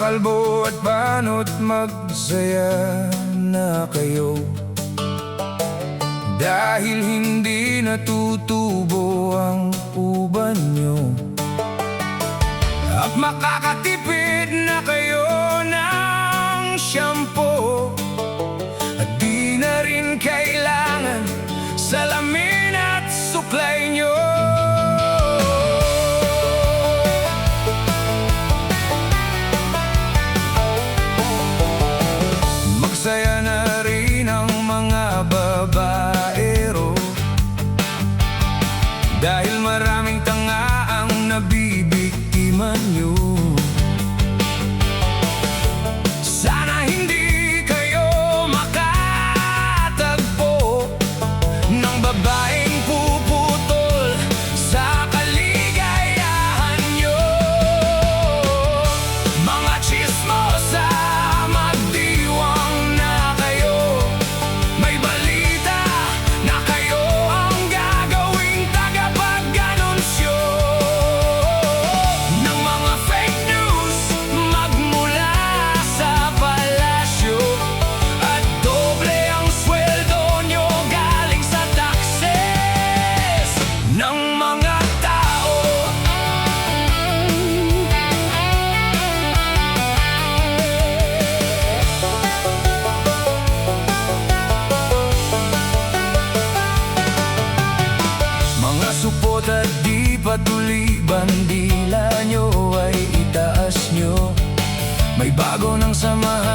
kalbo at banot, magsaya na kayo. Dahil hindi natutubo ang uban nyo, at makakatipid na kayo ng shampoo, at di na rin kailangan salamin at suklay nyo. Magsaya na rin ang mga babaero, dahil maraming tanga ang nabibiktiman nyo. Sana hindi kayo makatagpo ng babaeng puputol sa kaligayahan nyo. Mga chismosa, magdiwang na kayo. May balita na kayo ang gagawing tagapag-anunsyo ng mga fake news magmula sa palasyo, at doble ang sweldo nyo galing sa taxes ng mga tao. Mga supot at di patuli, bandila nyo ay itaas nyo. May bago ng samahan